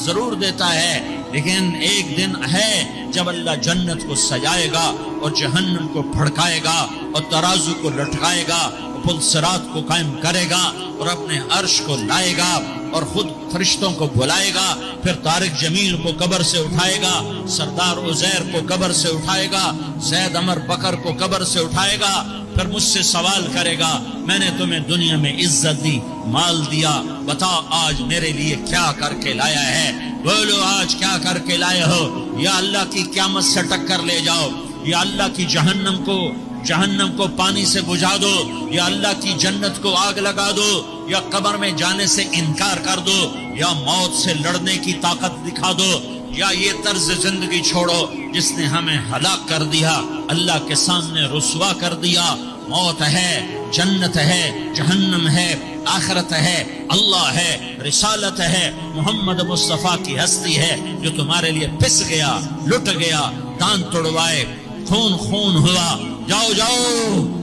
ضرور دیتا ہے، لیکن ایک دن ہے جب اللہ جنت کو سجائے گا اور جہنم کو بھڑکائے گا اور ترازو کو لٹکائے گا، پل صراط کو قائم کرے گا اور اپنے عرش کو لائے گا اور خود فرشتوں کو بلائے گا، پھر طارق جمیل کو قبر سے اٹھائے گا، سردار عزیر کو قبر سے اٹھائے گا، زید عمر بکر کو قبر سے اٹھائے گا، پھر مجھ سے سوال کرے گا میں نے تمہیں دنیا میں عزت دی، مال دیا، بتا آج میرے لیے کیا کر کے لایا ہے؟ بولو آج کیا کر کے لائے ہو؟ یا اللہ کی قیامت سے ٹکر لے جاؤ، یا اللہ کی جہنم کو پانی سے بجھا دو، یا اللہ کی جنت کو آگ لگا دو، یا قبر میں جانے سے انکار کر دو، یا موت سے لڑنے کی طاقت دکھا دو، یا یہ طرز زندگی چھوڑو جس نے ہمیں ہلاک کر دیا، اللہ کے سامنے رسوا کر دیا۔ موت ہے، جنت ہے، جہنم ہے، آخرت ہے، اللہ ہے، رسالت ہے، محمد مصطفیٰ کی ہستی ہے جو تمہارے لیے پس گیا، لٹ گیا، دان توڑوائے، خون ہوا۔ جاؤ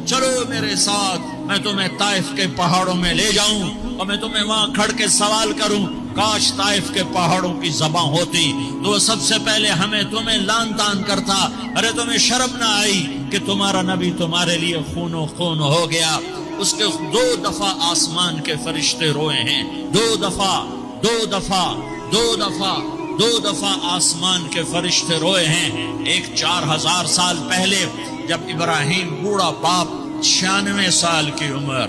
چلو میرے ساتھ، میں تمہیں طائف کے پہاڑوں میں لے جاؤں اور میں تمہیں وہاں کھڑ کے سوال کروں، کاش طائف کے پہاڑوں کی زبان ہوتی تو سب سے پہلے تمہیں لان تان کرتا، ارے تمہیں شرم نہ آئی کہ تمہارا نبی تمہارے لیے خون و خون ہو گیا۔ اس کے 2 دفعہ آسمان کے فرشتے روئے ہیں، 2 دفعہ آسمان کے فرشتے روئے ہیں۔ ایک 4000 سال پہلے جب ابراہیم بوڑھا باپ، 96 سال کی عمر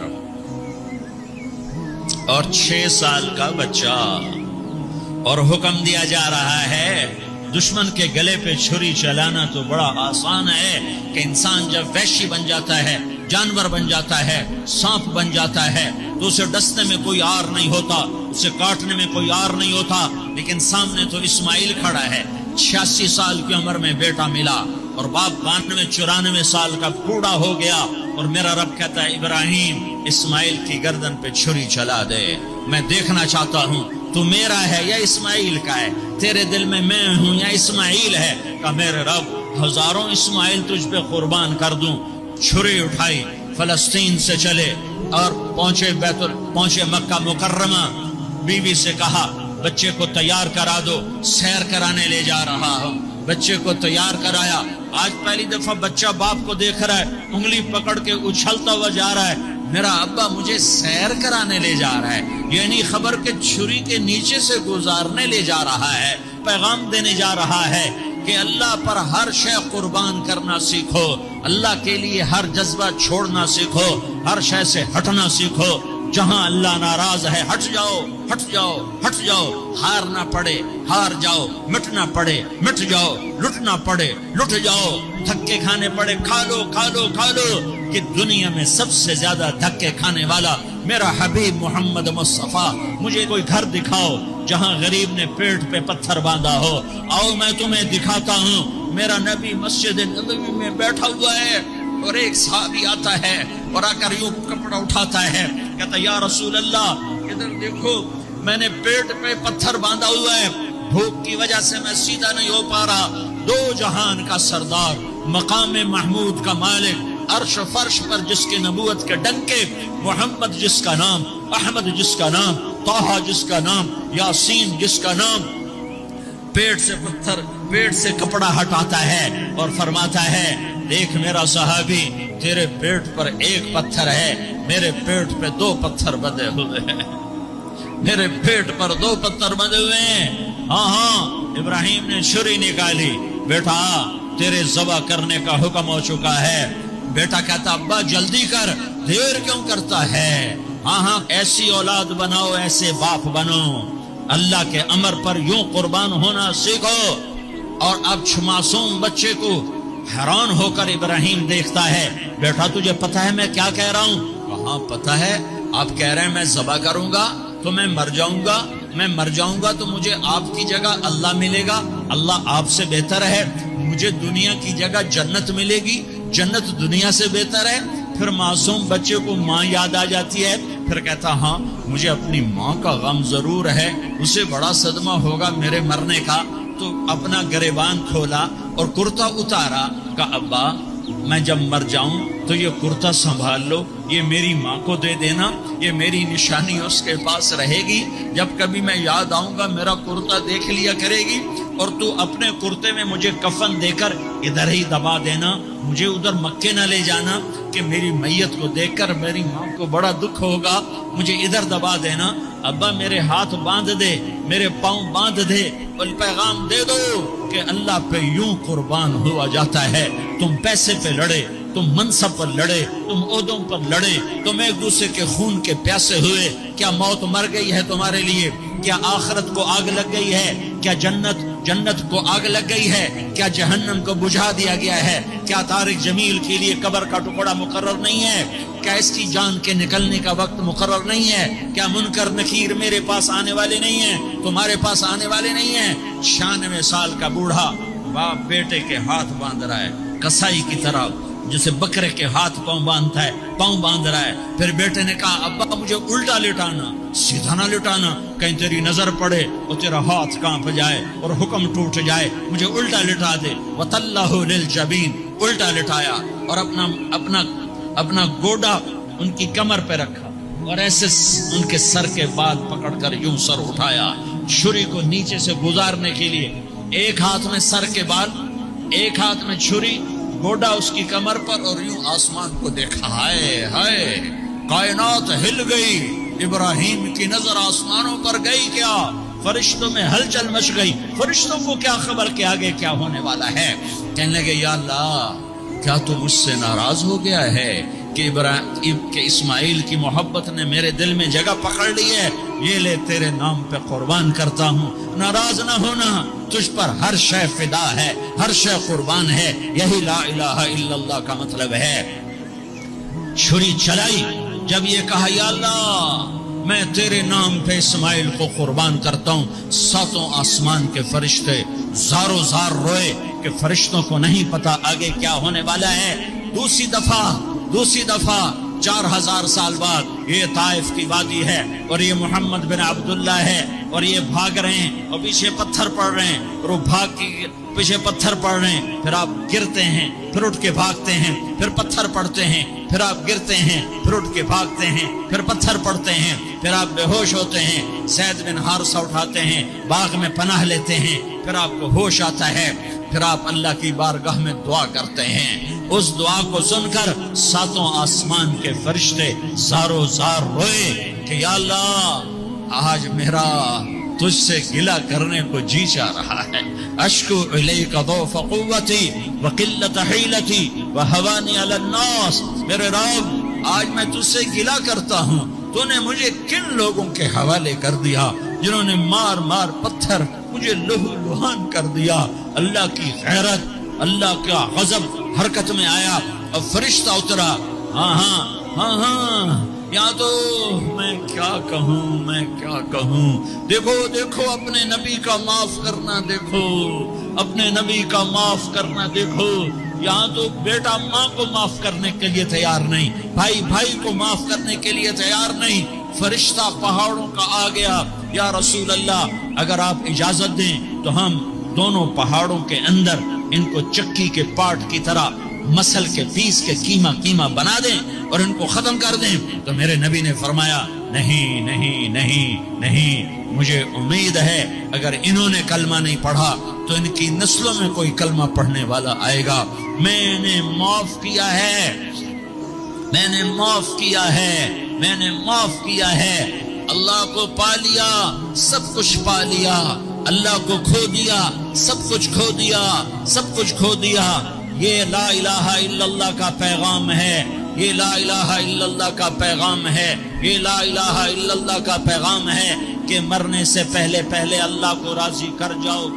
اور 6 سال کا بچہ، اور حکم دیا جا رہا ہے دشمن کے گلے پہ چھری چلانا تو بڑا آسان ہے کہ انسان جب وحشی بن جاتا ہے، جانور بن جاتا ہے، سانپ بن جاتا ہے تو اسے ڈسنے میں کوئی آر نہیں ہوتا، اسے کاٹنے میں کوئی آر نہیں ہوتا، لیکن سامنے تو اسماعیل کھڑا ہے، 86 سال کی عمر میں بیٹا ملا اور باپ 92-94 سال کا بوڑھا ہو گیا، اور میرا رب کہتا ہے ابراہیم اسماعیل کی گردن پہ چھری چلا دے، میں دیکھنا چاہتا ہوں تو میرا ہے یا اسماعیل کا ہے، تیرے دل میں ہوں یا اسماعیل ہے؟ کہ میرے رب ہزاروں اسماعیل تجھ پہ قربان کر دوں۔ چھری اٹھائی، فلسطین سے چلے اور پہنچے مکہ مکرمہ، بیوی سے کہا بچے کو تیار کرا دو، سیر کرانے لے جا رہا ہوں، بچے کو تیار کرایا۔ آج پہلی دفعہ بچہ باپ کو دیکھ رہا ہے، انگلی پکڑ کے اچھلتا ہوا جا رہا ہے، میرا ابا مجھے سیر کرانے لے جا رہا ہے، یعنی خبر کے چھری کے نیچے سے گزارنے لے جا رہا ہے، پیغام دینے جا رہا ہے کہ اللہ پر ہر شے قربان کرنا سیکھو، اللہ کے لیے ہر جذبہ چھوڑنا سیکھو، ہر شے سے ہٹنا سیکھو، جہاں اللہ ناراض ہے ہٹ جاؤ، ہار نہ پڑے ہار جاؤ، مٹنا پڑے مٹ جاؤ، لٹنا پڑے لٹ جاؤ، دھکے کھانے پڑے کھا لو کہ دنیا میں سب سے زیادہ دھکے کھانے والا میرا حبیب محمد مصطفیٰ۔ مجھے کوئی گھر دکھاؤ جہاں غریب نے پیٹ پہ پتھر باندھا ہو، آؤ میں تمہیں دکھاتا ہوں۔ میرا نبی مسجد نبوی میں بیٹھا ہوا ہے اور ایک صحابی آتا ہے اور آ کر یوں کپڑا اٹھاتا ہے، کہتا یا رسول اللہ ادھر دیکھو، میں نے پیٹ پہ پتھر باندھا ہوا ہے، بھوک کی وجہ سے میں سیدھا نہیں ہو پا رہا۔ 2 جہان کا سردار، مقام محمود کا مالک، عرش و فرش پر جس کی نبوت کے ڈنکے، محمد جس کا نام، احمد جس کا نام، طٰہٰ جس کا نام، یاسین جس کا نام، پیٹ سے کپڑا ہٹاتا ہے اور فرماتا ہے دیکھ میرا صحابی، تیرے پیٹ پر 1 پتھر ہے، میرے پیٹ پہ 2 پتھر بندھے ہوئے ہیں، میرے پیٹ پر 2 پتھر بندھے ہوئے ہیں۔ ہاں ابراہیم نے چھری نکالی، بیٹا تیرے ذبح کرنے کا حکم ہو چکا ہے۔ بیٹا کہتا ابا جلدی کر، دیر کیوں کرتا ہے؟ ہاں ایسی اولاد بناؤ، ایسے باپ بنو، اللہ کے امر پر یوں قربان ہونا سیکھو۔ اور اب معصوم بچے کو حیران ہو کر ابراہیم دیکھتا ہے، بیٹا تجھے پتہ ہے میں کیا کہہ رہا ہوں؟ کہاں پتہ ہے، آپ کہہ رہے ہیں میں ذبح کروں گا تو میں مر جاؤں گا تو مجھے آپ کی جگہ اللہ ملے گا، اللہ آپ سے بہتر ہے، مجھے دنیا کی جگہ جنت ملے گی، جنت دنیا سے بہتر ہے۔ پھر معصوم بچے کو ماں یاد آ جاتی ہے، پھر کہتا ہاں مجھے اپنی ماں کا غم ضرور ہے، اسے بڑا صدمہ ہوگا میرے مرنے کا۔ تو اپنا گریبان کھولا اور کرتا اتارا، کہا ابا میں جب مر جاؤں تو یہ کرتا سنبھال لو، یہ میری ماں کو دے دینا، یہ میری نشانی اس کے پاس رہے گی، جب کبھی میں یاد آؤں گا میرا کرتا دیکھ لیا کرے گی، اور تو اپنے کرتے میں مجھے کفن دے کر ادھر ہی دبا دینا، مجھے ادھر مکے نہ لے جانا کہ میری میت کو دیکھ کر میری ماں کو بڑا دکھ ہوگا، مجھے ادھر دبا دینا۔ ابا میرے ہاتھ باندھ دے، میرے پاؤں باندھ دے، اور پیغام دے دو کہ اللہ پہ یوں قربان ہوا جاتا ہے۔ تم پیسے پہ لڑے، تم منصب پر لڑے، تم عہدوں پر لڑے، تم ایک دوسرے کے خون کے پیاسے ہوئے، کیا موت مر گئی ہے تمہارے لیے؟ کیا آخرت کو آگ لگ گئی ہے؟ کیا جنت کو آگ لگ گئی ہے؟ کیا جہنم کو بجھا دیا گیا ہے؟ کیا طارق جمیل کے لیے قبر کا ٹکڑا مقرر نہیں ہے؟ کیا اس کی جان کے نکلنے کا وقت مقرر نہیں ہے؟ کیا منکر نکیر میرے پاس آنے والے نہیں ہیں، تمہارے پاس آنے والے نہیں ہیں؟ 96 سال کا بوڑھا باپ بیٹے کے ہاتھ باندھ رہا ہے کسائی کی طرح، جسے بکرے کے ہاتھ پاؤں باندھتا ہے، پاؤں باندھ رہا ہے۔ پھر بیٹے نے کہا ابا مجھے الٹا لٹانا، سیدھا نہ لٹانا، کہیں تیری نظر پڑے اور تیرا ہاتھ کانپ جائے اور حکم ٹوٹ جائے، مجھے الٹا لٹا دے۔ وَتَلَّهُ لِلْجَبِينِ، الٹا لٹایا اور اپنا گوڈا ان کی کمر پہ رکھا اور ایسے ان کے سر کے بال پکڑ کر یوں سر اٹھایا، چھری کو نیچے سے گزارنے کے لیے، ایک ہاتھ میں سر کے بال، ایک ہاتھ میں چھری، گوڈا اس کی کمر پر، اور یوں آسمان کو دیکھا۔ ہائے ہائے، کائنات ہل گئی، ابراہیم کی نظر آسمانوں پر گئی، کیا فرشتوں میں ہلچل مچ گئی، فرشتوں کو کیا خبر کہ آگے کیا ہونے والا ہے؟ کہنے لگے یا اللہ کیا تو مجھ سے ناراض ہو گیا ہے کہ اسماعیل کی محبت نے میرے دل میں جگہ پکڑ لی ہے، یہ لے تیرے نام پہ قربان کرتا ہوں۔ ناراض نہ ہونا، تجھ پر ہر شے فدا ہے، ہر شے قربان ہے، یہی لا الہ الا اللہ کا مطلب ہے۔ چھری چلائی، جب یہ کہا یا اللہ میں تیرے نام پہ اسماعیل کو قربان کرتا ہوں، 7 آسمان کے فرشتے زارو زار روئے کہ فرشتوں کو نہیں پتا آگے کیا ہونے والا ہے۔ دوسری دفعہ 4000 سال بعد یہ طائف کی وادی ہے اور یہ محمد بن عبداللہ ہے اور یہ بھاگ رہے ہیں اور پیچھے پتھر پڑ رہے ہیں اور وہ بھاگ کے پیچھے پتھر پڑ رہے ہیں، پھر آپ گرتے ہیں، پھر اٹھ کے بھاگتے ہیں، پھر پتھر پڑتے ہیں، پھر آپ گرتے ہیں، پھر اٹھ کے بھاگتے ہیں، پھر پتھر پڑتے ہیں، پھر آپ بے ہوش ہوتے ہیں، زید بن حارثہ اٹھاتے ہیں، باغ میں پناہ لیتے ہیں، پھر آپ کو ہوش آتا ہے، پھر آپ اللہ کی بارگاہ میں دعا کرتے ہیں۔ اس دعا کو سن کر 7 آسمان کے فرشتے زارو زار روئے کہ یا اللہ آج میرا تجھ سے گلہ کرنے کو جی چاہ رہا ہے۔ اشکو الیک ضعف قوتی وقلت حیلتی وہوانی علی الناس، میرے رب آج میں تجھ سے گلہ کرتا ہوں، تو نے مجھے کن لوگوں کے حوالے کر دیا جنہوں نے مار مار پتھر مجھے لہو لہان کر دیا۔ اللہ کی غیرت، اللہ کا غضب حرکت میں آیا اور فرشتہ اترا۔ ہاں یا تو میں کیا کہوں، دیکھو اپنے نبی کا معاف کرنا، دیکھو اپنے نبی کا معاف کرنا، دیکھو یہاں تو بیٹا ماں کو معاف کرنے کے لیے تیار نہیں، بھائی کو معاف کرنے کے لیے تیار نہیں۔ فرشتہ پہاڑوں کا آ گیا، یا رسول اللہ اگر آپ اجازت دیں تو ہم دونوں پہاڑوں کے اندر ان کو چکی کے پاٹ کی طرح مسل کے پیس کے کیما بنا دیں اور ان کو ختم کر دیں۔ تو میرے نبی نے فرمایا نہیں، مجھے امید ہے اگر انہوں نے کلمہ نہیں پڑھا تو ان کی نسلوں میں کوئی کلمہ پڑھنے والا آئے گا۔ میں نے معاف کیا ہے، اللہ کو پا لیا، سب کچھ پا لیا، اللہ کو کھو دیا، سب کچھ کھو دیا۔ یہ لا الہ الا اللہ کا پیغام ہے، یہ لا الہ الا اللہ کا پیغام ہے، یہ لا الہ الا اللہ کا پیغام ہے کہ مرنے سے پہلے اللہ کو راضی کر جاؤ۔